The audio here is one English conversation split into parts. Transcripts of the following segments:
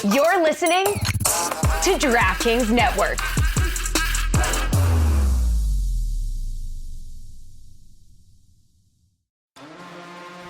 You're listening to DraftKings Network.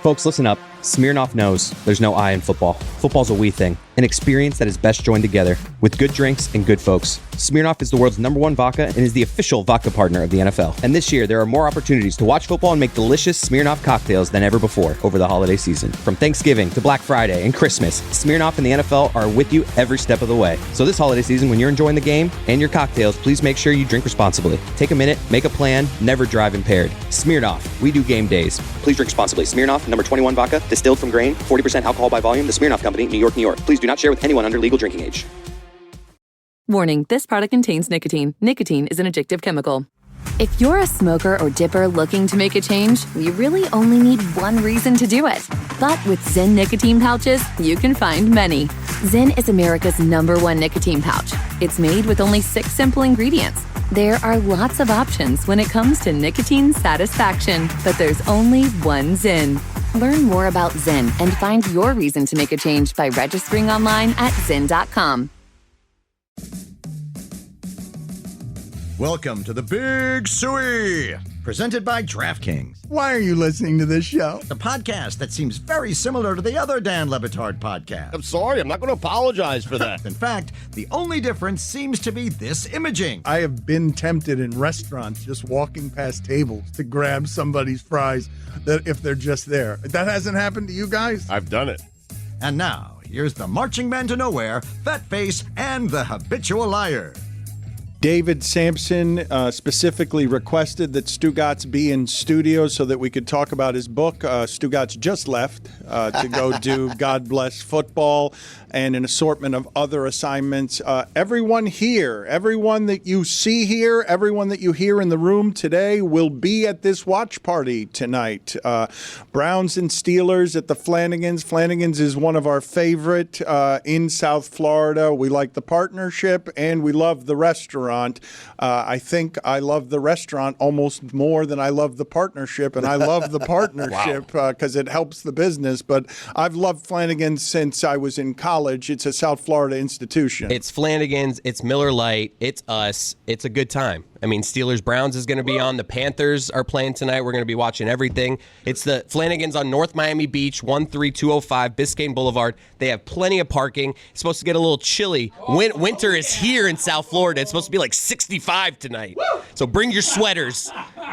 Folks, listen up. Smirnoff knows there's no I in football. Football's a we thing, an experience that is best joined together with good drinks and good folks. Smirnoff is the world's #1 vodka and is the official vodka partner of the NFL. And this year, there are more opportunities to watch football and make delicious Smirnoff cocktails than ever before over the holiday season. From Thanksgiving to Black Friday and Christmas, Smirnoff and the NFL are with you every step of the way. So this holiday season, when you're enjoying the game and your cocktails, please make sure you drink responsibly. Take a minute, make a plan, never drive impaired. Smirnoff, we do game days. Please drink responsibly. Smirnoff, #21 vodka, distilled from grain, 40% alcohol by volume. The Smirnoff Company, New York, New York. Please do not share with anyone under legal drinking age. Warning, this product contains nicotine. Nicotine is an addictive chemical. If you're a smoker or dipper looking to make a change, you really only need one reason to do it. But with Zyn nicotine pouches, you can find many. Zyn is America's #1 nicotine pouch. It's made with only 6 simple ingredients. There are lots of options when it comes to nicotine satisfaction, but there's only one Zyn. Learn more about Zyn and find your reason to make a change by registering online at Zyn.com. Welcome to the Big Suey, presented by DraftKings, Why are you listening to this show? the podcast that seems very similar to the other Dan Le Batard podcast. I'm sorry, I'm not going to apologize for that. In fact, the only difference seems to be this imaging. I have been tempted in restaurants just walking past tables to grab somebody's fries that if they're just there. That hasn't happened to you guys? I've done it. And now, here's the marching man to nowhere, Fat Face, and the habitual liar. David Samson specifically requested that Stugotz be in studio so that we could talk about his book. Stugotz just left to go do God Bless Football and an assortment of other assignments. Everyone here, everyone that you see here, everyone that you hear in the room today will be at this watch party tonight. Browns and Steelers at the Flanigans. Flanigans is one of our favorite in South Florida. We like the partnership and we love the restaurant. I think I love the restaurant almost more than I love the partnership, and I love the partnership because it helps the business. But I've loved Flanigan since I was in college. It's a South Florida institution. It's Flanigan's, it's Miller Lite, it's us. It's a good time. I mean, Steelers-Browns is going to be on. The Panthers are playing tonight. We're going to be watching everything. It's the Flanigan's on North Miami Beach, 13205 Biscayne Boulevard. They have plenty of parking. It's supposed to get a little chilly. Winter is here in South Florida. It's supposed to be like 65 tonight. So bring your sweaters,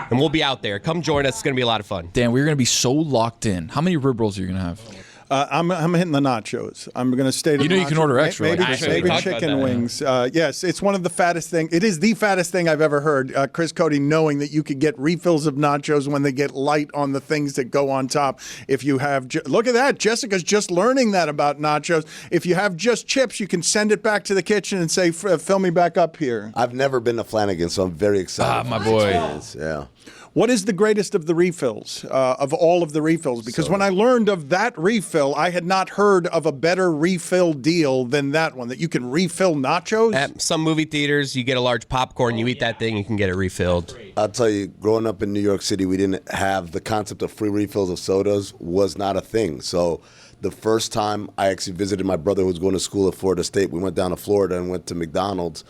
and we'll be out there. Come join us. It's going to be a lot of fun. Dan, we're going to be so locked in. How many rib rolls are you going to have? I'm hitting the nachos. I'm going to stay to You know you can order extra. Maybe, like maybe chicken wings. Yes, it's one of the fattest things. It is the fattest thing I've ever heard. Chris Cote knowing that you could get refills of nachos when they get light on the things that go on top. If you have, look at that. Jessica's just learning that about nachos. If you have just chips, you can send it back to the kitchen and say, fill me back up here. I've never been to Flanigan, so I'm very excited. my boy. Yeah. What is the greatest of the refills, of all of the refills? Because when I learned of that refill, I had not heard of a better refill deal than that one, that you can refill nachos? At some movie theaters, you get a large popcorn, you eat that thing, you can get it refilled. I'll tell you, growing up in New York City, we didn't have the concept of free refills of sodas was not a thing. So the first time I actually visited my brother who was going to school at Florida State, we went down to Florida and went to McDonald's.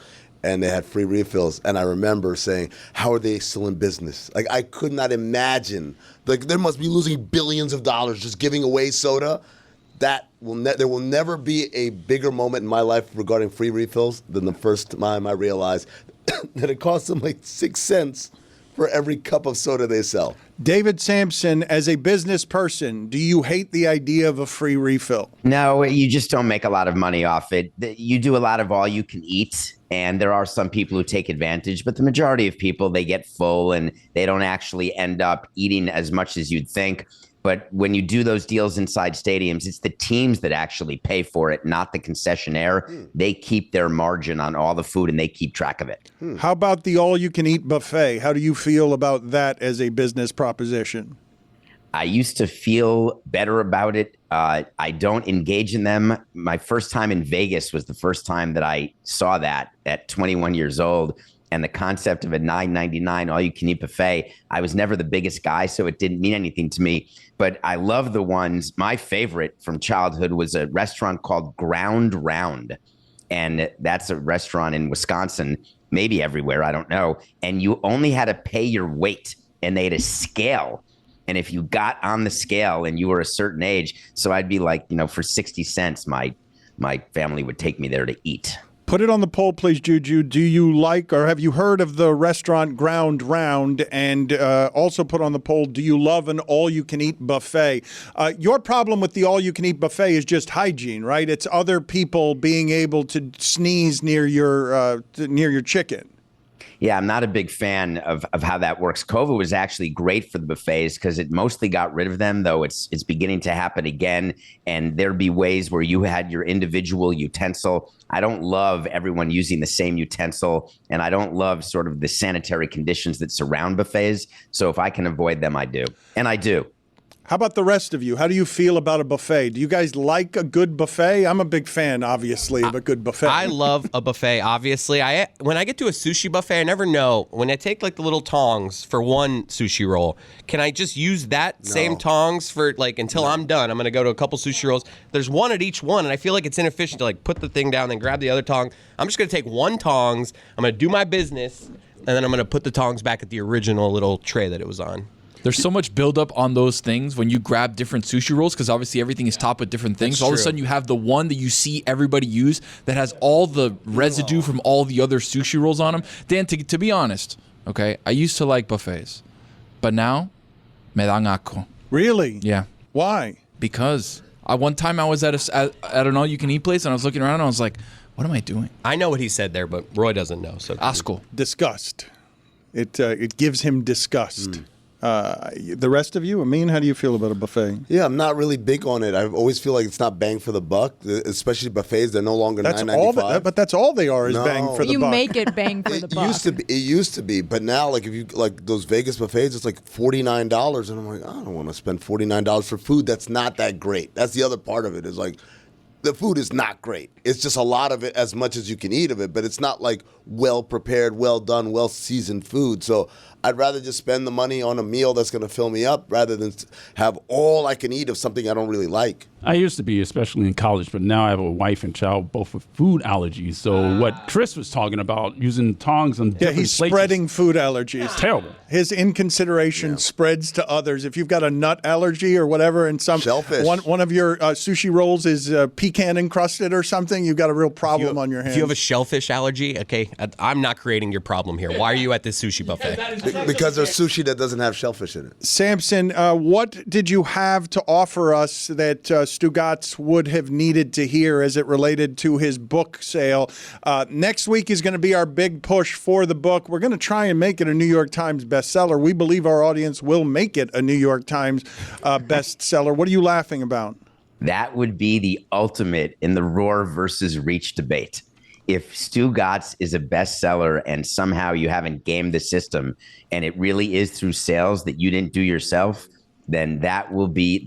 And they had free refills. And I remember saying, how are they still in business? Like, I could not imagine. Like, they must be losing billions of dollars just giving away soda. There will never be a bigger moment in my life regarding free refills than the first time I realized that it costs them like 6 cents for every cup of soda they sell. David Samson, as a business person, do you hate the idea of a free refill? No, you just don't make a lot of money off it. You do a lot of all you can eat, and there are some people who take advantage, but the majority of people, they get full and they don't actually end up eating as much as you'd think. But when you do those deals inside stadiums, it's the teams that actually pay for it, not the concessionaire. They keep their margin on all the food and they keep track of it. How about the all-you-can-eat buffet? How do you feel about that as a business proposition? I used to feel better about it. I don't engage in them. My first time in Vegas was the first time that I saw that at 21 years old. and the concept of a $9.99 all-you-can-eat buffet, I was never the biggest guy, so it didn't mean anything to me. But I love the ones. My favorite from childhood was a restaurant called Ground Round, and that's a restaurant in Wisconsin, maybe everywhere, I don't know. And you only had to pay your weight, and they had a scale. And if you got on the scale and you were a certain age, so I'd be like, for 60 cents, my family would take me there to eat. Put it on the poll, please, Juju. Do you like or have you heard of the restaurant Ground Round? And also put on the poll, do you love an all-you-can-eat buffet? Your problem with the all-you-can-eat buffet is just hygiene, right? It's other people being able to sneeze near your chicken. Yeah, I'm not a big fan of how that works. COVID was actually great for the buffets because it mostly got rid of them, though it's beginning to happen again. And there'd be ways where you had your individual utensil. I don't love everyone using the same utensil, and I don't love sort of the sanitary conditions that surround buffets. So if I can avoid them, I do. And I do. How about the rest of you? How do you feel about a buffet? Do you guys like a good buffet? I'm a big fan, obviously, of a good buffet. I love a buffet, obviously. When I get to a sushi buffet, I never know. When I take like the little tongs for one sushi roll, can I just use that same tongs for until I'm done? I'm going to go to a couple sushi rolls. There's one at each one, and I feel like it's inefficient to put the thing down and grab the other tong. I'm just going to take one tongs. I'm going to do my business, and then I'm going to put the tongs back at the original little tray that it was on. There's so much buildup on those things when you grab different sushi rolls because obviously everything is topped with different things. All of a sudden you have the one that you see everybody use that has all the residue from all the other sushi rolls on them. Dan, to be honest, okay, I used to like buffets, but now me dan asco. Really? Yeah. Why? Because one time I was at an all-you-can-eat place and I was looking around and I was like, what am I doing? I know what he said there, but Roy doesn't know. So asco. Disgust. It gives him disgust. The rest of you, Amin, how do you feel about a buffet? Yeah, I'm not really big on it. I always feel like it's not bang for the buck, especially buffets. They're no longer $9.95. But that's all they are is bang for the buck. You make it bang for the buck. It used to be, but now, if you those Vegas buffets, it's like $49, and I'm like, I don't want to spend $49 for food that's not that great. That's the other part of it is the food is not great. It's just a lot of it, as much as you can eat of it, but it's not well prepared, well done, well seasoned food. So I'd rather just spend the money on a meal that's going to fill me up rather than have all I can eat of something I don't really like. I used to be, especially in college, but now I have a wife and child, both with food allergies. So what Chris was talking about, using tongs on different he's places, spreading food allergies. It's terrible. His inconsideration spreads to others. If you've got a nut allergy or whatever, and shellfish, one of your sushi rolls is pecan encrusted or something, you've got a real problem on your hands. If you have a shellfish allergy, okay, I'm not creating your problem here. Why are you at this sushi buffet? Because there's sushi that doesn't have shellfish in it. Samson, what did you have to offer us that Stugotz would have needed to hear as it related to his book sale? Next week is going to be our big push for the book. We're going to try and make it a New York Times bestseller. We believe our audience will make it a New York Times bestseller. What are you laughing about? That would be the ultimate in the Roar versus Reach debate. If Stugotz is a bestseller and somehow you haven't gamed the system and it really is through sales that you didn't do yourself, then that will be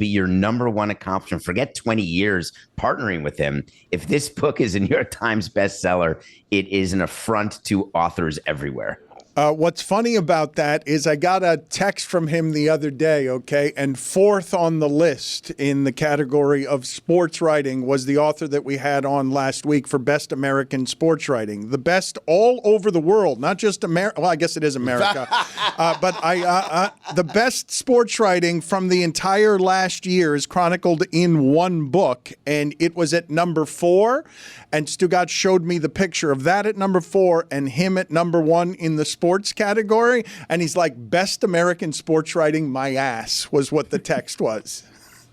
your number one accomplishment. Forget 20 years partnering with him. If this book is a New York Times bestseller, it is an affront to authors everywhere. What's funny about that is I got a text from him the other day, okay, and fourth on the list in the category of sports writing was the author that we had on last week for Best American Sports Writing. The best all over the world, not just America. Well, I guess it is America. But the best sports writing from the entire last year is chronicled in one book, and it was at number 4. And Stugotz showed me the picture of that at number 4 and him at number 1 in the sports category. And he's like, best American sports writing, my ass, was what the text was.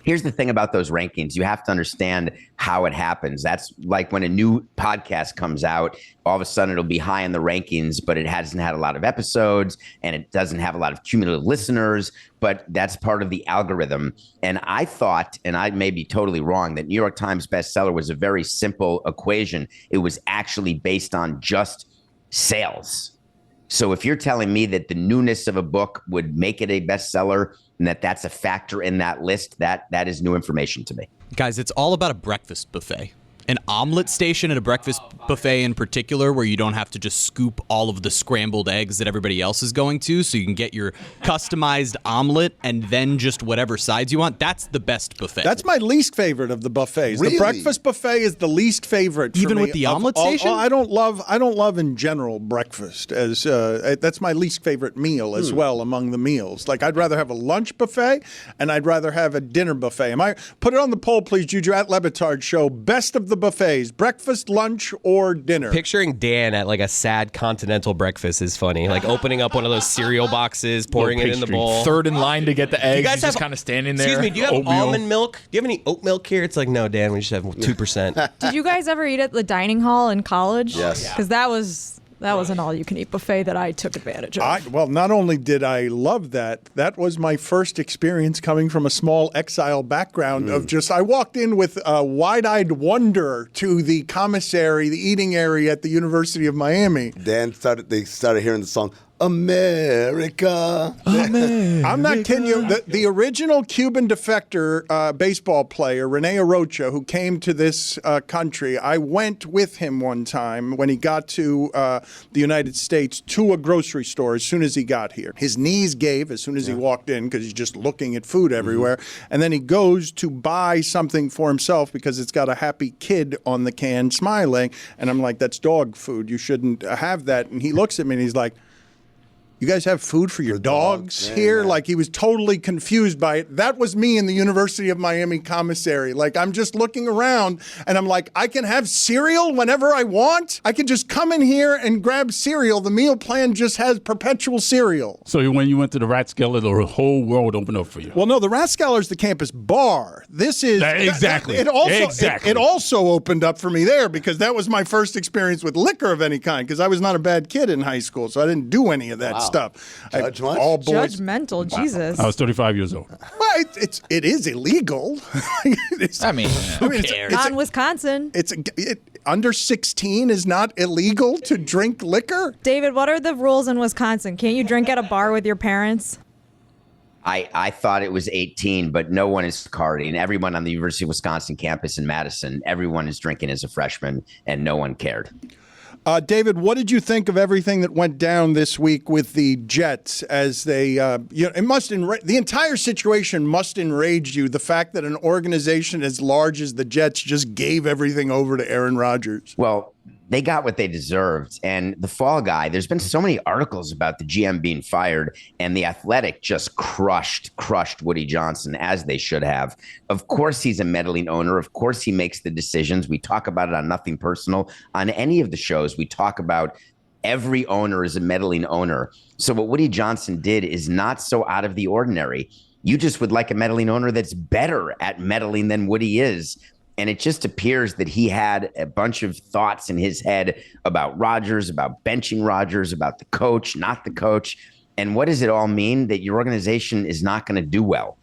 Here's the thing about those rankings. You have to understand how it happens. That's like when a new podcast comes out, all of a sudden it'll be high in the rankings, but it hasn't had a lot of episodes and it doesn't have a lot of cumulative listeners, but that's part of the algorithm. And I thought, and I may be totally wrong, that New York Times bestseller was a very simple equation. It was actually based on just sales. So if you're telling me that the newness of a book would make it a bestseller and that's a factor in that list, that is new information to me. Guys, it's all about a breakfast buffet. an omelet station at a breakfast buffet in particular, where you don't have to just scoop all of the scrambled eggs that everybody else is going to, so you can get your customized omelet and then just whatever sides you want. That's the best buffet. That's my least favorite of the buffets. Really? The breakfast buffet is the least favorite for Even me with the of omelet all- station? I don't love in general breakfast as that's my least favorite meal as well among the meals. Like, I'd rather have a lunch buffet and I'd rather have a dinner buffet. Put it on the poll, please, Juju, at Batard Show. Best of the buffets, breakfast, lunch, or dinner? Picturing Dan at like a sad continental breakfast is funny. Like opening up one of those cereal boxes, pouring it in the bowl. Third in line to get the eggs. You guys just have- kind of standing there. Excuse me, do you have Oatmeal. almond milk? Do you have any oat milk here? It's like, no, Dan, we just have 2%. Did you guys ever eat at the dining hall in college? Yes. Because that was an all-you-can-eat buffet that I took advantage of. Well, not only did I love that, that was my first experience coming from a small exile background of just, I walked in with a wide-eyed wonder to the commissary, the eating area at the University of Miami. They started hearing the song, America. I'm not kidding you. The original Cuban defector baseball player, Rene Arocha, who came to this country, I went with him one time when he got to the United States to a grocery store as soon as he got here. His knees gave as soon as he walked in because he's just looking at food everywhere. And then he goes to buy something for himself because it's got a happy kid on the can smiling. And I'm like, that's dog food. You shouldn't have that. And he looks at me and he's like, you guys have food for your dogs here? Like, he was totally confused by it. That was me in the University of Miami commissary. Like, I'm just looking around and I'm like, I can have cereal whenever I want. I can just come in here and grab cereal. The meal plan just has perpetual cereal. So when you went to the Rathskeller, the whole world opened up for you. Well, no, the Rathskeller is the campus bar. This is exactly. It also opened up for me there because that was my first experience with liquor of any kind because I was not a bad kid in high school, so I didn't do any of that stuff. All boys. Judgmental, Jesus. I was 35 years old. Well, it is illegal. Who cares? Not in Wisconsin. Under 16 is not illegal to drink liquor. David, what are the rules in Wisconsin? Can't you drink at a bar with your parents? I thought it was 18, but no one is carding. Everyone on the University of Wisconsin campus in Madison, everyone is drinking as a freshman, and no one cared. David, what did you think of everything that went down this week with the Jets as they, it must the entire situation must enrage you. The fact that an organization as large as the Jets just gave everything over to Aaron Rodgers. Well, they got what they deserved. And the fall guy, there's been so many articles about the GM being fired, and the Athletic just crushed Woody Johnson, as they should have. Of course, he's a meddling owner. Of course, he makes the decisions. We talk about it on Nothing Personal. On any of the shows, we talk about every owner is a meddling owner. So what Woody Johnson did is not so out of the ordinary. You just would like a meddling owner that's better at meddling than Woody is. And it just appears that he had a bunch of thoughts in his head about Rodgers, about benching Rodgers, about the coach, not the coach. And what does it all mean? That your organization is not going to do well.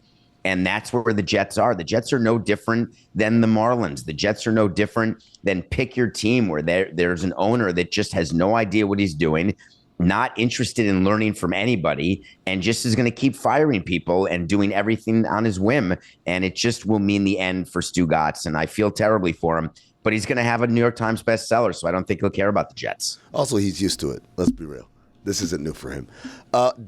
And that's where the Jets are. The Jets are no different than the Marlins. The Jets are no different than pick your team, where there's an owner that just has no idea what he's doing, not interested in learning from anybody, and just is going to keep firing people and doing everything on his whim. And it just will mean the end for Stugotz. And I feel terribly for him, but he's going to have a New York Times bestseller, so I don't think he'll care about the Jets. Also, he's used to it. Let's be real. This isn't new for him.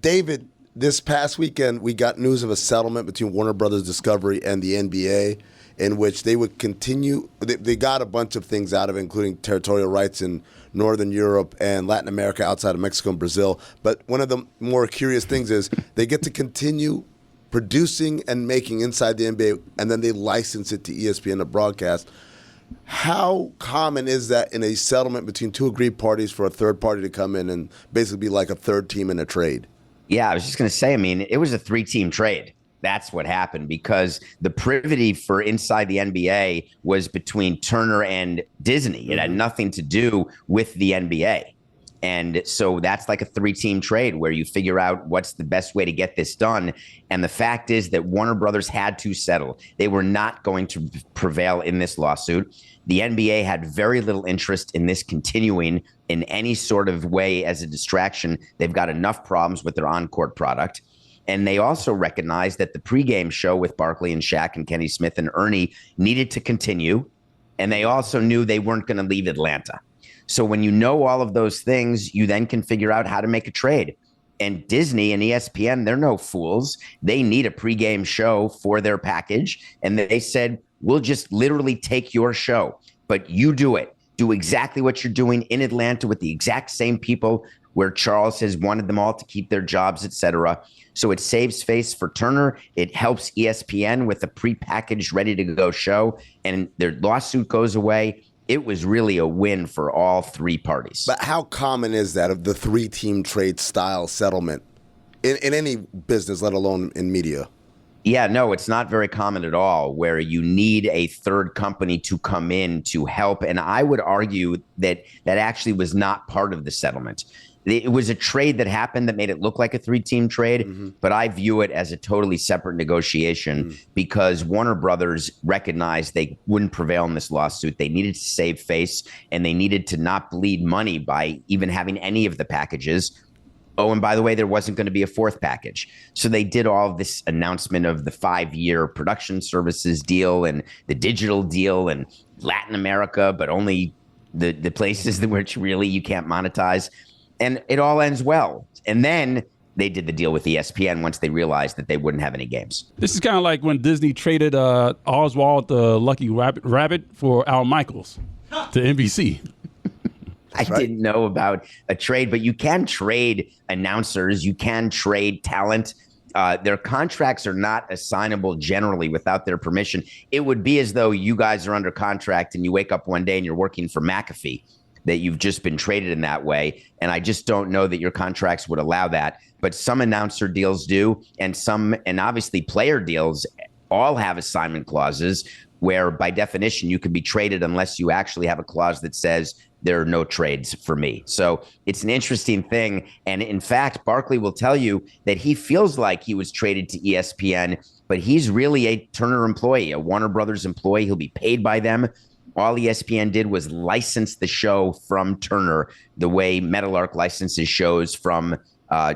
David, this past weekend, we got news of a settlement between Warner Brothers Discovery and the NBA in which they would continue. They got a bunch of things out of it, including territorial rights in Northern Europe and Latin America outside of Mexico and Brazil. But one of the more curious things is they get to continue producing and making inside the NBA, and then they license it to ESPN to broadcast. How common is that in a settlement between two agreed parties for a third party to come in and basically be like a third team in a trade? Yeah, I was just going to say, I mean, it was a 3-team trade. That's what happened, because the privity for inside the NBA was between Turner and Disney. It had nothing to do with the NBA. And so that's like a 3-team trade where you figure out what's the best way to get this done. And the fact is that Warner Brothers had to settle. They were not going to prevail in this lawsuit. The NBA had very little interest in this continuing in any sort of way as a distraction. They've got enough problems with their on-court product. And they also recognized that the pregame show with Barkley and Shaq and Kenny Smith and Ernie needed to continue. And they also knew they weren't going to leave Atlanta. So when you know all of those things, you then can figure out how to make a trade. And Disney and ESPN, they're no fools. They need a pregame show for their package. And they said, we'll just literally take your show, but you do it. Do exactly what you're doing in Atlanta with the exact same people where Charles has wanted them all to keep their jobs, et cetera. So it saves face for Turner. It helps ESPN with a prepackaged, ready-to-go show. And their lawsuit goes away. It was really a win for all three parties. But how common is that of the 3-team trade style settlement in any business, let alone in media? Yeah, no, it's not very common at all, where you need a third company to come in to help. And I would argue that that actually was not part of the settlement. It was a trade that happened that made it look like a 3-team trade, but I view it as a totally separate negotiation because Warner Brothers recognized they wouldn't prevail in this lawsuit. They needed to save face, and they needed to not bleed money by even having any of the packages. Oh, and by the way, there wasn't going to be a fourth package. So they did all of this announcement of the 5-year production services deal and the digital deal and Latin America, but only the places which really you can't monetize. And it all ends well. And then they did the deal with ESPN once they realized that they wouldn't have any games. This is kind of like when Disney traded Oswald the Lucky Rabbit for Al Michaels to NBC. I didn't know about a trade, but you can trade announcers. You can trade talent. Their contracts are not assignable generally without their permission. It would be as though you guys are under contract and you wake up one day and you're working for McAfee, that you've just been traded in that way. And I just don't know that your contracts would allow that. But some announcer deals do, and obviously player deals all have assignment clauses where by definition you could be traded unless you actually have a clause that says there are no trades for me. So it's an interesting thing. And in fact, Barkley will tell you that he feels like he was traded to ESPN, but he's really a Turner employee, a Warner Brothers employee. He'll be paid by them. All ESPN did was license the show from Turner the way Meadowlark licenses shows from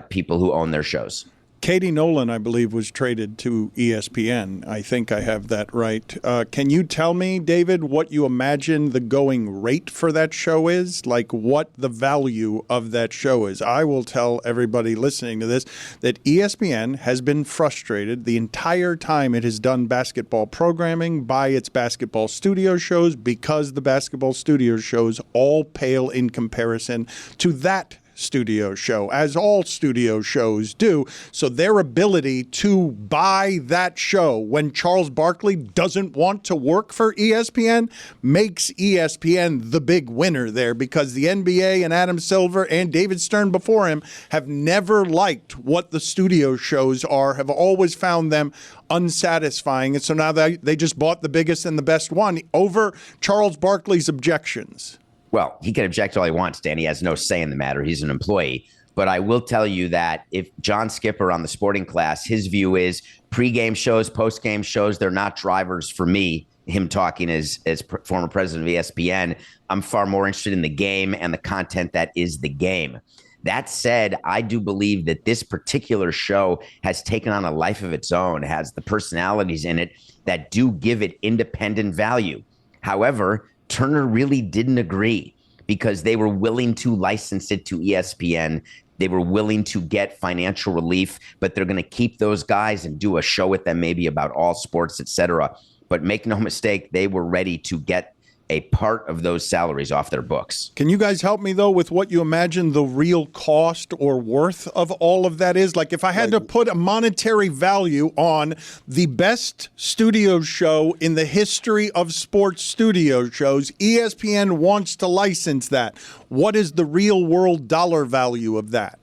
people who own their shows. Katie Nolan, I believe, was traded to ESPN. I think I have that right. Can you tell me, David, what you imagine the going rate for that show is? Like what the value of that show is? I will tell everybody listening to this that ESPN has been frustrated the entire time it has done basketball programming by its basketball studio shows because the basketball studio shows all pale in comparison to that studio show, as all studio shows do. So their ability to buy that show when Charles Barkley doesn't want to work for ESPN makes ESPN the big winner there, because the NBA and Adam Silver and David Stern before him have never liked what the studio shows are, have always found them unsatisfying. And so now they just bought the biggest and the best one over Charles Barkley's objections. Well, he can object all he wants, Dan. He has no say in the matter. He's an employee. But I will tell you that if John Skipper on the Sporting Class, his view is pregame shows, postgame shows, they're not drivers for me. Him talking as former president of ESPN, I'm far more interested in the game and the content that is the game. That said, I do believe that this particular show has taken on a life of its own, has the personalities in it that do give it independent value. However, Turner really didn't agree because they were willing to license it to ESPN. They were willing to get financial relief, but they're going to keep those guys and do a show with them maybe about all sports, et cetera. But make no mistake, they were ready to get a part of those salaries off their books. Can you guys help me, though, with what you imagine the real cost or worth of all of that is? Like, if I had to put a monetary value on the best studio show in the history of sports studio shows, ESPN wants to license that. What is the real world dollar value of that?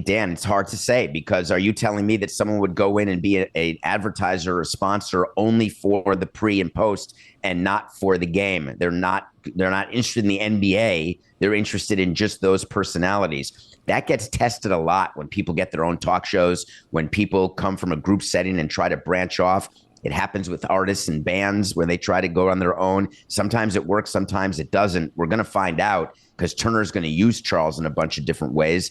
Dan, it's hard to say, because are you telling me that someone would go in and be an advertiser or sponsor only for the pre and post and not for the game? They're not interested in the NBA. They're interested in just those personalities. That gets tested a lot when people get their own talk shows, when people come from a group setting and try to branch off. It happens with artists and bands where they try to go on their own. Sometimes it works, sometimes it doesn't. We're going to find out, because Turner's going to use Charles in a bunch of different ways.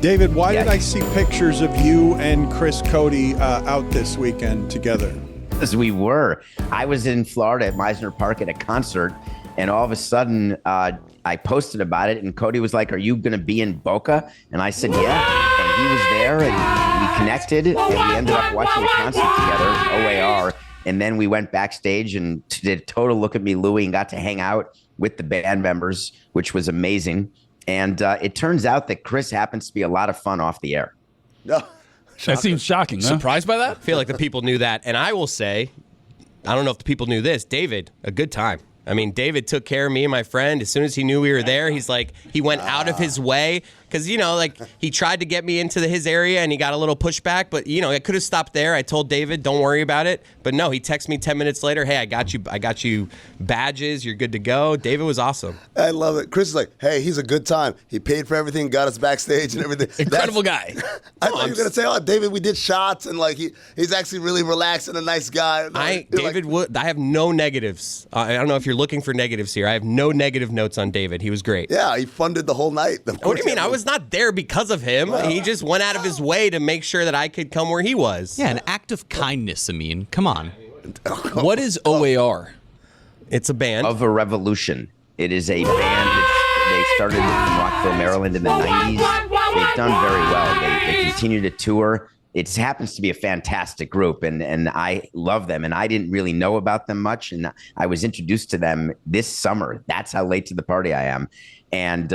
David, why did I see pictures of you and Chris Cote out this weekend together? As we were. I was in Florida at Meisner Park at a concert, and all of a sudden I posted about it, and Cody was like, "Are you going to be in Boca?" And I said, "Yeah." And he was there, and we connected, and we ended up watching a concert together, O.A.R. And then we went backstage and did Total Look at Me, Louie, and got to hang out with the band members, which was amazing. And it turns out that Chris happens to be a lot of fun off the air. No. That seems shocking. Huh? Surprised by that? I feel like the people knew that. And I will say, I don't know if the people knew this, David, a good time. I mean, David took care of me and my friend. As soon as he knew we were there, he's like, he went out of his way. Because, like he tried to get me into his area and he got a little pushback. But, I could have stopped there. I told David, don't worry about it. But no, he texted me 10 minutes later. Hey, I got you badges. You're good to go. David was awesome. I love it. Chris is like, hey, he's a good time. He paid for everything, got us backstage and everything. Incredible guy. I thought you were going to say, oh, David, we did shots. And like he's actually really relaxed and a nice guy. I have no negatives. I don't know if you're looking for negatives here. I have no negative notes on David. He was great. Yeah, he funded the whole night. What do you mean? I was not there because of him. Wow. He just went out of his way to make sure that I could come where he was. Yeah, an act of kindness, Amin. Come on. What is O.A.R.? It's a band. Of a Revolution. It is a band. They started from Rockville, Maryland in the 90s. They've done very well. They continue to tour. It happens to be a fantastic group, and I love them. And I didn't really know about them much, and I was introduced to them this summer. That's how late to the party I am. And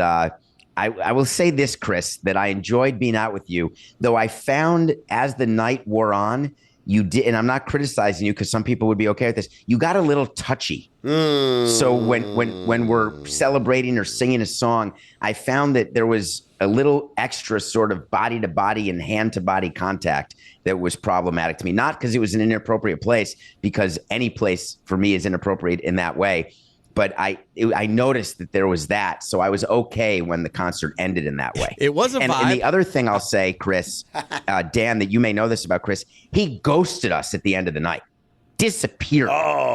I will say this, Chris, that I enjoyed being out with you, though I found as the night wore on, you did, and I'm not criticizing you because some people would be okay with this, you got a little touchy. So when we're celebrating or singing a song, I found that there was a little extra sort of body-to-body and hand-to-body contact that was problematic to me. Not because it was an inappropriate place, because any place for me is inappropriate in that way. But I noticed that there was that, so I was okay when the concert ended in that way. It was a vibe. And the other thing I'll say, Chris, Dan, that you may know this about Chris, he ghosted us at the end of the night. Disappeared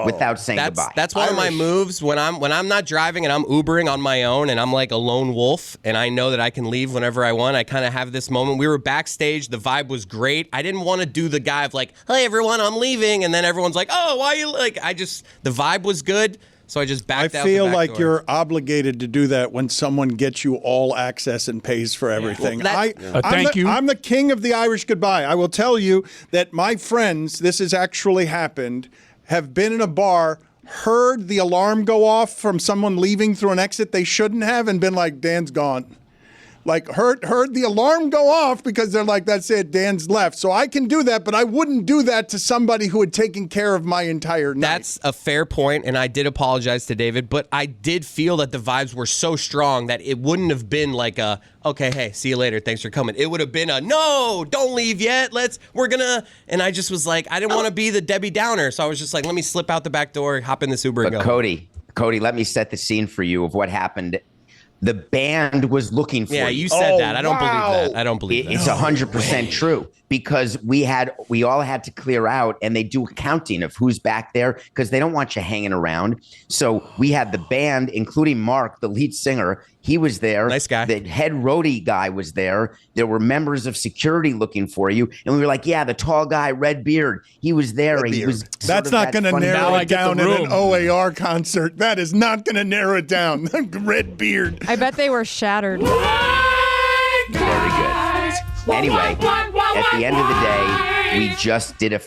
without saying goodbye. That's one of my moves when I'm not driving and I'm Ubering on my own and I'm like a lone wolf and I know that I can leave whenever I want. I kind of have this moment. We were backstage. The vibe was great. I didn't want to do the guy of like, hey, everyone, I'm leaving. And then everyone's like, oh, why you like? The vibe was good. So I just backed out. I feel like you're obligated to do that when someone gets you all access and pays for everything. Well, thank you. I'm the king of the Irish goodbye. I will tell you that my friends, this has actually happened, have been in a bar, heard the alarm go off from someone leaving through an exit they shouldn't have, and been like, Dan's gone. Like, heard the alarm go off because they're like, that's it, Dan's left. So I can do that, but I wouldn't do that to somebody who had taken care of my entire night. That's a fair point, and I did apologize to David, but I did feel that the vibes were so strong that it wouldn't have been like a, okay, hey, see you later, thanks for coming. It would have been a, no, don't leave yet, and I just was like, I didn't want to be the Debbie Downer, so I was just like, let me slip out the back door, hop in this Uber and go. Cody, let me set the scene for you of what happened. The band was looking for you. Yeah, you said that. I don't believe that. I don't believe that. It's 100% true because we all had to clear out, and they do a counting of who's back there because they don't want you hanging around. So we had the band, including Mark, the lead singer. He was there. Nice guy. The head roadie guy was there. There were members of security looking for you. And we were like, yeah, the tall guy, red beard. He was there. He was That's not going to narrow it down at an O.A.R. concert. That is not going to narrow it down. Red beard. I bet they were shattered. Very good. Anyway, at the end of the day, we just did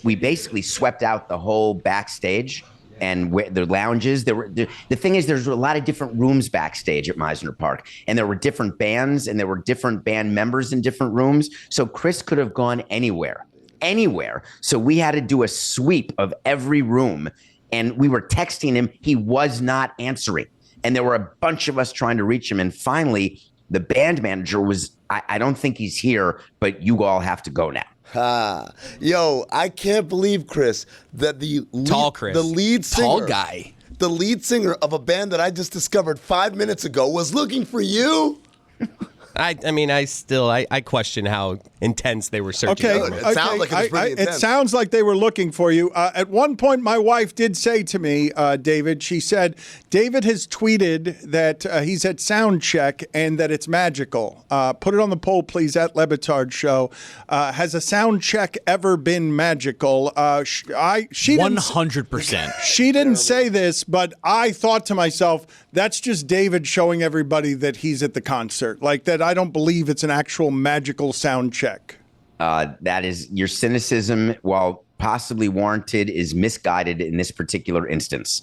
we basically swept out the whole backstage. And the lounges, the thing is, there's a lot of different rooms backstage at Meisner Park, and there were different bands, and there were different band members in different rooms. So Chris could have gone anywhere. So we had to do a sweep of every room, and we were texting him. He was not answering, and there were a bunch of us trying to reach him. And finally, the band manager was, I don't think he's here, but you all have to go now. Yo, I can't believe, Chris, that the lead singer, tall guy, the lead singer of a band that I just discovered 5 minutes ago was looking for you. I mean, I question how intense they were searching. Okay, for. It sounds like it was pretty it intense. sounds like they were looking for you. At one point, my wife did say to me, David, she said, David has tweeted that he's at sound check and that it's magical. Put it on the poll, please, at Le Batard Show. Has a sound check ever been magical? She 100%. She didn't say this, but I thought to myself, that's just David showing everybody that he's at the concert. Like that, I don't believe it's an actual magical sound check. That is your cynicism, while possibly warranted, is misguided in this particular instance.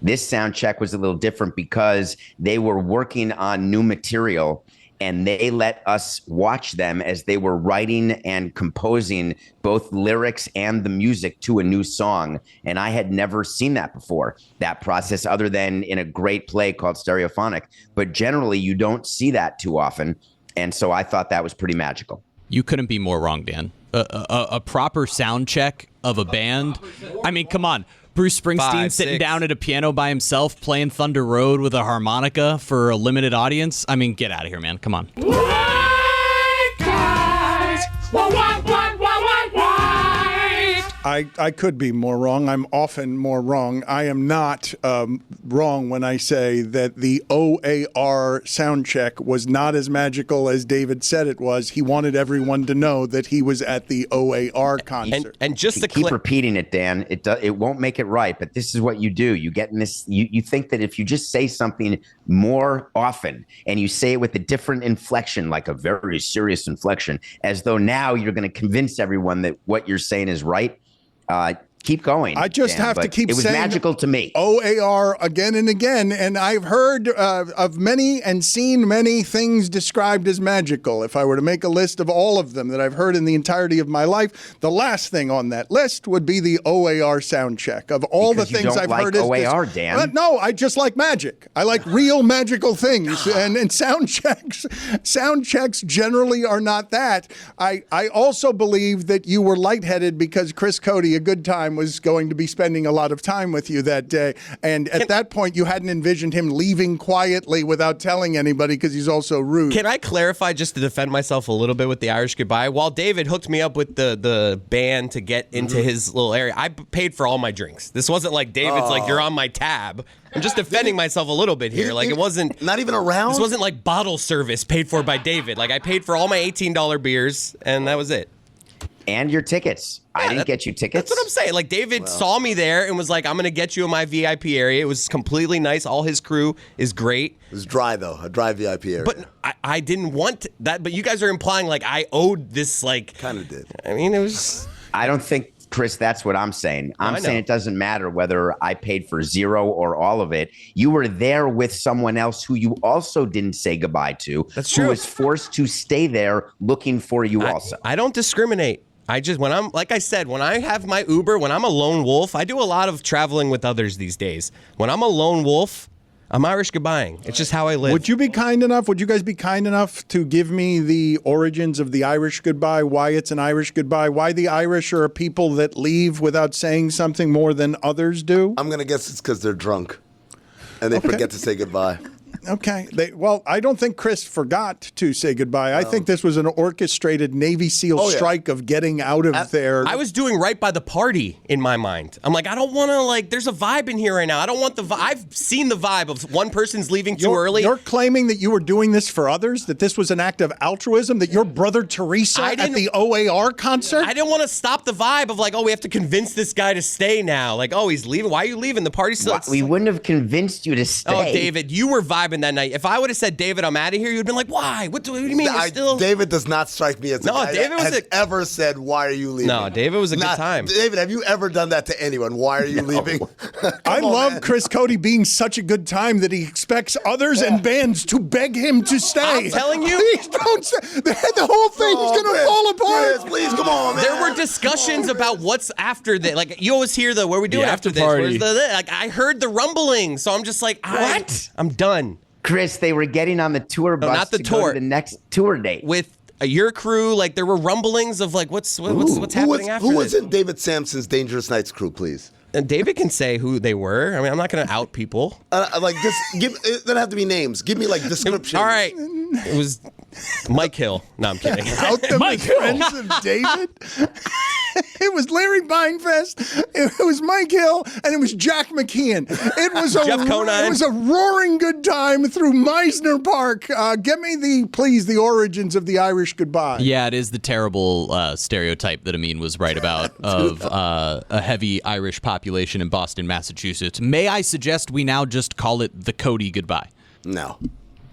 This sound check was a little different because they were working on new material and they let us watch them as they were writing and composing both lyrics and the music to a new song. And I had never seen that before, that process, other than in a great play called Stereophonic. But generally, you don't see that too often. And so I thought that was pretty magical. You couldn't be more wrong, Dan. A proper sound check of a band. I mean, come on. Bruce Springsteen sitting down at a piano by himself playing Thunder Road with a harmonica for a limited audience. I mean, get out of here, man. Come on. I could be more wrong. I'm often more wrong. I am not wrong when I say that the O.A.R. sound check was not as magical as David said it was. He wanted everyone to know that he was at the O.A.R. concert. And just to keep repeating it, Dan, it won't make it right. But this is what you do. You get in this. You think that if you just say something more often and you say it with a different inflection, like a very serious inflection, as though now you're going to convince everyone that what you're saying is right. Keep going. I just have to keep saying it was magical to me. O.A.R. again and again, and I've heard of many and seen many things described as magical. If I were to make a list of all of them that I've heard in the entirety of my life, the last thing on that list would be the O.A.R. sound check. Of all Because the things I've like heard, O.A.R., Dan. No, I just like magic. I like real magical things, and sound checks generally are not that. I also believe that you were lightheaded because Chris Cote, a good time, was going to be spending a lot of time with you that day. And at that point, you hadn't envisioned him leaving quietly without telling anybody because he's also rude. Can I clarify just to defend myself a little bit with the Irish Goodbye? While David hooked me up with the band to get into his little area, I paid for all my drinks. This wasn't like David's like, you're on my tab. I'm just defending myself a little bit here. Like, it wasn't... Not even around? This wasn't like bottle service paid for by David. Like, I paid for all my $18 beers, and that was it. And your tickets. I didn't get you tickets. That's what I'm saying. Like, David saw me there and was like, I'm going to get you in my VIP area. It was completely nice. All his crew is great. It was dry, though. A dry VIP area. But I didn't want that. But you guys are implying, like, I owed this, like... Kind of did. I mean, it was... I don't think, Chris, that's what I'm saying. I'm saying it doesn't matter whether I paid for zero or all of it. You were there with someone else who you also didn't say goodbye to. That's true. Who was forced to stay there looking for you also. I don't discriminate. I just, when I'm, like I said, when I have my Uber, when I'm a lone wolf, I do a lot of traveling with others these days. When I'm a lone wolf, I'm Irish goodbying. It's just how I live. Would you guys be kind enough to give me the origins of the Irish goodbye, why it's an Irish goodbye, why the Irish are a people that leave without saying something more than others do? I'm going to guess it's because they're drunk and they forget to say goodbye. Okay. I don't think Chris forgot to say goodbye. I think this was an orchestrated Navy SEAL strike of getting out of there. I was doing right by the party in my mind. I'm like, I don't want to, like, there's a vibe in here right now. I don't want the vibe. I've seen the vibe of one person's leaving too early. You're claiming that you were doing this for others, that this was an act of altruism, that your brother Teresa at the O.A.R. concert? I didn't want to stop the vibe of, like, oh, we have to convince this guy to stay now. Like, oh, he's leaving. Why are you leaving? The party's still... We wouldn't have convinced you to stay. Oh, David, you were vibing that night. If I would have said, David, I'm out of here, you'd been like, why? What do you mean you're still... David does not strike me as a guy that has ever said, why are you leaving? No, David was a good time. David, have you ever done that to anyone? Why are you leaving? I love Chris Cote being such a good time that he expects others and bands to beg him to stay. I'm telling you. Please don't say... The whole thing is going to fall apart. Chris, please, come on, man. There were discussions about what's after that. Like, you always hear what are we doing after this? party. Like, I heard the rumbling, so I'm just like, What? I'm done. Chris, they were getting on the tour bus not the to tour. go to the next tour date. With your crew, like, there were rumblings of, like, what's happening after Who was this? in David Samson's Dangerous Nights crew, please? And David can say who they were. I mean, I'm not going to out people. Like, just it doesn't have to be names. Give me, like, descriptions. All right. It was Mike Hill. No, I'm kidding. Out them Mike as Hill. friends of David. It was Larry Beinfest, it was Mike Hill, and it was Jack McKeon. It was Jeff Conine. It was a roaring good time through Meisner Park. Give me please the origins of the Irish goodbye. Yeah, it is the terrible stereotype that Amin was right about of a heavy Irish population in Boston, Massachusetts. May I suggest we now just call it the Cody goodbye? No.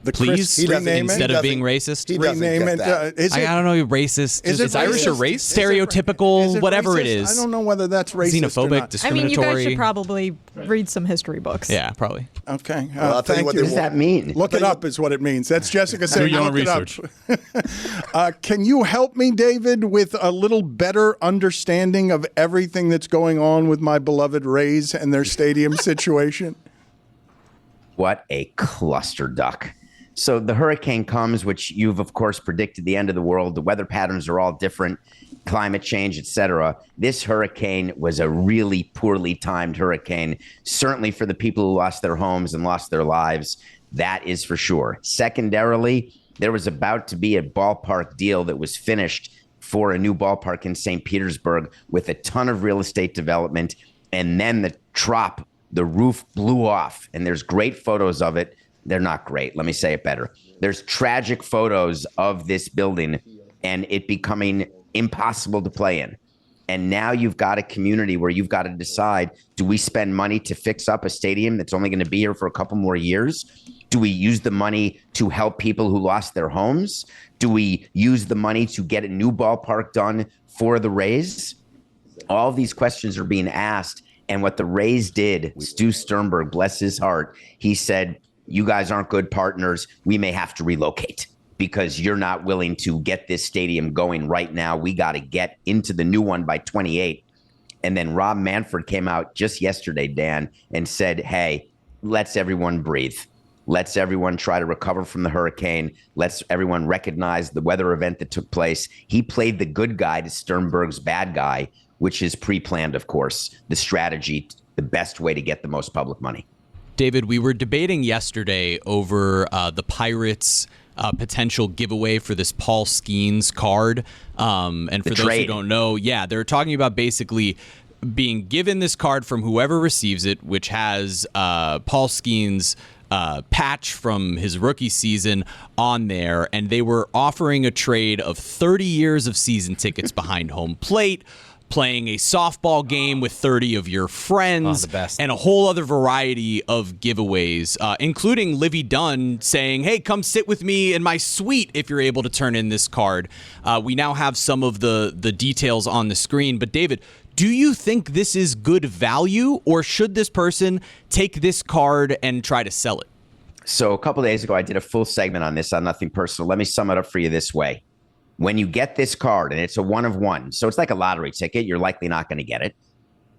Please, instead of being racist, rename it. I don't know, racist. Is it Is Irish a racist? race? Is it Stereotypical, whatever it racist? is. I don't know whether that's racist or Xenophobic, not. discriminatory. I mean, you guys should probably read some history books. Yeah, probably. Okay. Well, I'll tell you thank what you. they want. mean? Look it up is what it means. That's Jessica saying your own look research. it up. Can you help me, David, with a little better understanding of everything that's going on with my beloved Rays and their stadium situation? What a cluster duck. So the hurricane comes, which you've, of course, predicted the end of the world. The weather patterns are all different, climate change, etc. This hurricane was a really poorly timed hurricane, certainly for the people who lost their homes and lost their lives. That is for sure. Secondarily, there was about to be a ballpark deal that was finished for a new ballpark in St. Petersburg with a ton of real estate development. And then the roof blew off. And there's great photos of it. They're not great. Let me say it better. There's tragic photos of this building and it becoming impossible to play in. And now you've got a community where you've got to decide, do we spend money to fix up a stadium that's only going to be here for a couple more years? Do we use the money to help people who lost their homes? Do we use the money to get a new ballpark done for the Rays? All of these questions are being asked. And what the Rays did, Stu Sternberg, bless his heart, he said, you guys aren't good partners. We may have to relocate because you're not willing to get this stadium going right now. We got to get into the new one by 28. And then Rob Manfred came out just yesterday, Dan, and said, hey, let's everyone breathe. Let's everyone try to recover from the hurricane. Let's everyone recognize the weather event that took place. He played the good guy to Sternberg's bad guy, which is pre-planned, of course, the strategy, the best way to get the most public money. David, we were debating yesterday over the Pirates' potential giveaway for this Paul Skeens card. And for those who don't know, they're talking about basically being given this card from whoever receives it, which has Paul Skeens' patch from his rookie season on there. And they were offering a trade of 30 years of season tickets behind home plate, playing a softball game with 30 of your friends, and a whole other variety of giveaways, including Livy Dunn saying, hey, come sit with me in my suite if you're able to turn in this card. We now have some of the details on the screen. But David, do you think this is good value, or should this person take this card and try to sell it? So a couple of days ago, I did a full segment on this on Nothing Personal. Let me sum it up for you this way. When you get this card, and it's a one of one, so it's like a lottery ticket, you're likely not going to get it,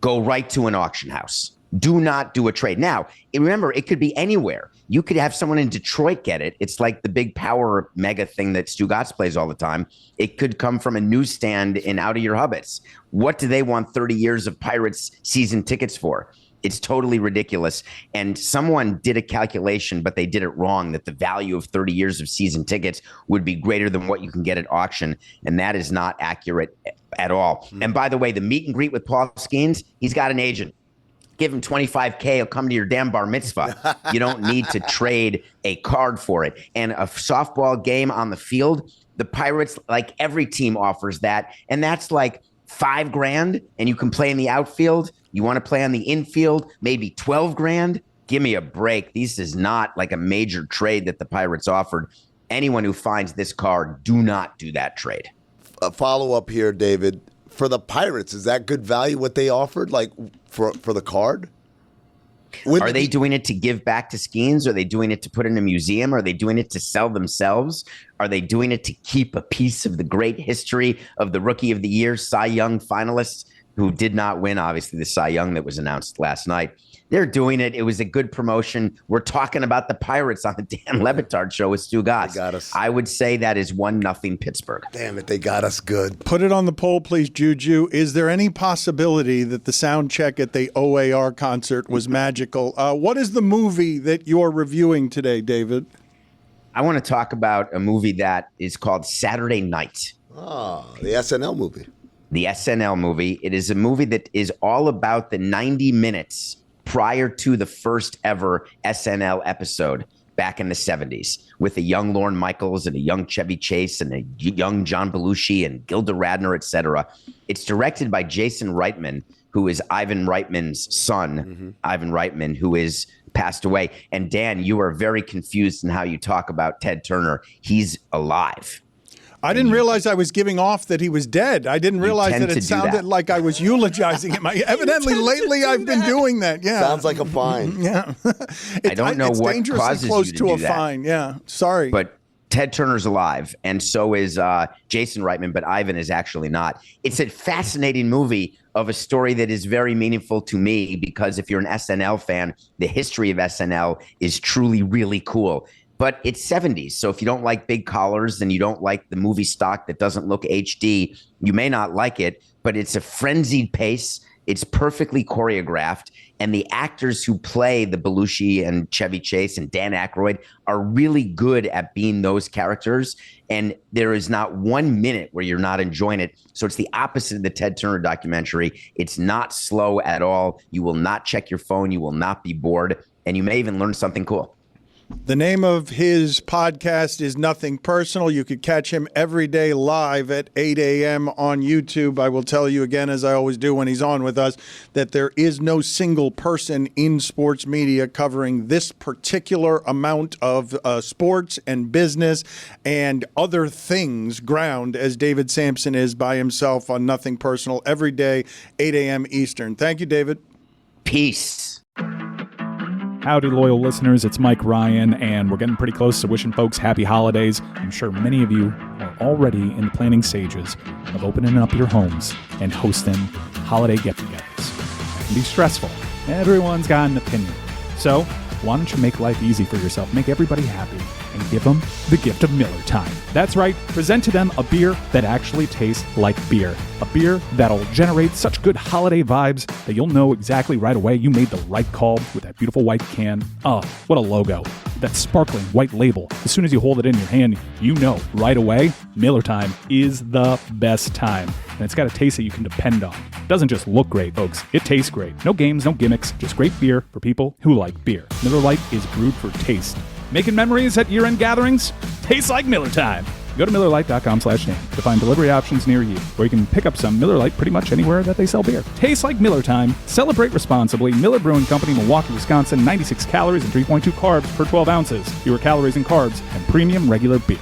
go right to an auction house. Do not do a trade. Now, remember, it could be anywhere. You could have someone in Detroit get it. It's like the big power mega thing that Stugotz plays all the time. It could come from a newsstand in Out of Your Hubbits. What do they want 30 years of Pirates season tickets for? It's totally ridiculous. And someone did a calculation, but they did it wrong, that the value of 30 years of season tickets would be greater than what you can get at auction. And that is not accurate at all. And by the way, the meet and greet with Paul Skeens, he's got an agent. Give him $25K, he'll come to your damn bar mitzvah. You don't need to trade a card for it. And a softball game on the field, the Pirates, like every team, offers that. And that's like $5,000, and you can play in the outfield. You want to play on the infield, maybe $12,000. Give me a break. This is not like a major trade that the Pirates offered. Anyone who finds this card, do not do that trade. A follow-up here, David. For the Pirates, is that good value what they offered, like for the card? Are they doing it to give back to Skeens? Are they doing it to put in a museum? Are they doing it to sell themselves? Are they doing it to keep a piece of the great history of the Rookie of the Year, Cy Young finalists, who did not win, obviously, the Cy Young that was announced last night? They're doing it. It was a good promotion. We're talking about the Pirates on the Dan Le Batard show with Stugotz. They got us. I would say that is 1-0 Pittsburgh. Damn it, they got us good. Put it on the poll, please, Juju. Is there any possibility that the sound check at the O.A.R. concert was magical? What is the movie that you're reviewing today, David? I want to talk about a movie that is called Saturday Night. Oh, the SNL movie. The SNL movie. It is a movie that is all about the 90 minutes prior to the first ever SNL episode back in the 70s with a young Lorne Michaels and a young Chevy Chase and a young John Belushi and Gilda Radner, etc. It's directed by Jason Reitman, who is Ivan Reitman's son, Ivan Reitman, who is passed away. And Dan, you are very confused in how you talk about Ted Turner. He's alive. I didn't realize I was giving off that he was dead. I didn't realize that it sounded like I was eulogizing him. Evidently, lately I've been doing that. Yeah, sounds like a fine. Yeah, I don't know what dangerously close to a fine. Yeah, sorry, but Ted Turner's alive, and so is Jason Reitman, but Ivan is actually not. It's a fascinating movie of a story that is very meaningful to me because if you're an SNL fan, the history of SNL is truly really cool. But it's 70s, so if you don't like big collars and you don't like the movie stock that doesn't look HD, you may not like it, but it's a frenzied pace. It's perfectly choreographed, and the actors who play the Belushi and Chevy Chase and Dan Aykroyd are really good at being those characters, and there is not 1 minute where you're not enjoying it. So it's the opposite of the Ted Turner documentary. It's not slow at all. You will not check your phone. You will not be bored, and you may even learn something cool. The name of his podcast is Nothing Personal. You could catch him every day live at 8 a.m. on YouTube. I will tell you again, as I always do when he's on with us, that there is no single person in sports media covering this particular amount of sports and business and other things ground as David Samson is by himself on Nothing Personal every day, 8 a.m. Eastern. Thank you, David. Peace. Howdy, loyal listeners. It's Mike Ryan, and we're getting pretty close to wishing folks happy holidays. I'm sure many of you are already in the planning stages of opening up your homes and hosting holiday get-togethers. It can be stressful. Everyone's got an opinion. So why don't you make life easy for yourself, make everybody happy, and give them the gift of Miller Time. That's right, present to them a beer that actually tastes like beer. A beer that'll generate such good holiday vibes that you'll know exactly right away you made the right call with that beautiful white can. Oh, what a logo. That sparkling white label. As soon as you hold it in your hand, you know right away Miller Time is the best time. And it's got a taste that you can depend on. It doesn't just look great, folks. It tastes great. No games, no gimmicks, just great beer for people who like beer. Miller Lite is brewed for taste. Making memories at year-end gatherings? Tastes like Miller Time. Go to MillerLite.com/Dan to find delivery options near you, where you can pick up some Miller Lite pretty much anywhere that they sell beer. Tastes like Miller Time. Celebrate responsibly. Miller Brewing Company, Milwaukee, Wisconsin. 96 calories and 3.2 carbs per 12 ounces. Fewer calories and carbs and premium regular beer.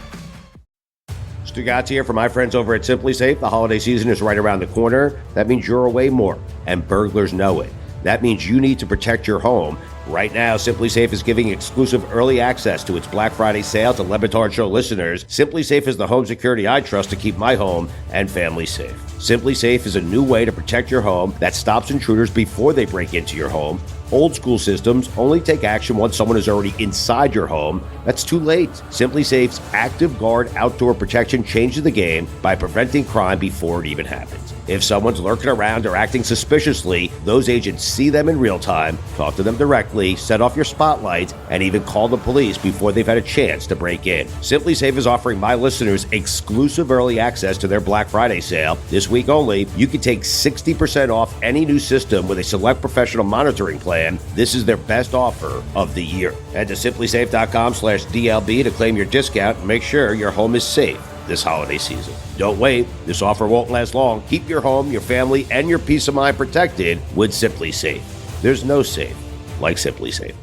Stugotz here for my friends over at Simply Safe. The holiday season is right around the corner. That means you're away more, and burglars know it. That means you need to protect your home. Right now, Simply Safe is giving exclusive early access to its Black Friday sale to Batard Show listeners. Simply Safe is the home security I trust to keep my home and family safe. Simply Safe is a new way to protect your home that stops intruders before they break into your home. Old school systems only take action once someone is already inside your home. That's too late. Simply Safe's Active Guard outdoor protection changes the game by preventing crime before it even happens. If someone's lurking around or acting suspiciously, those agents see them in real time, talk to them directly, set off your spotlights, and even call the police before they've had a chance to break in. Simply Safe is offering my listeners exclusive early access to their Black Friday sale. This week only, you can take 60% off any new system with a select professional monitoring plan. This is their best offer of the year. Head to simplysafe.com/DLB to claim your discount and make sure your home is safe this holiday season. Don't wait. This offer won't last long. Keep your home, your family, and your peace of mind protected with Simply Safe. There's no safe like Simply Safe.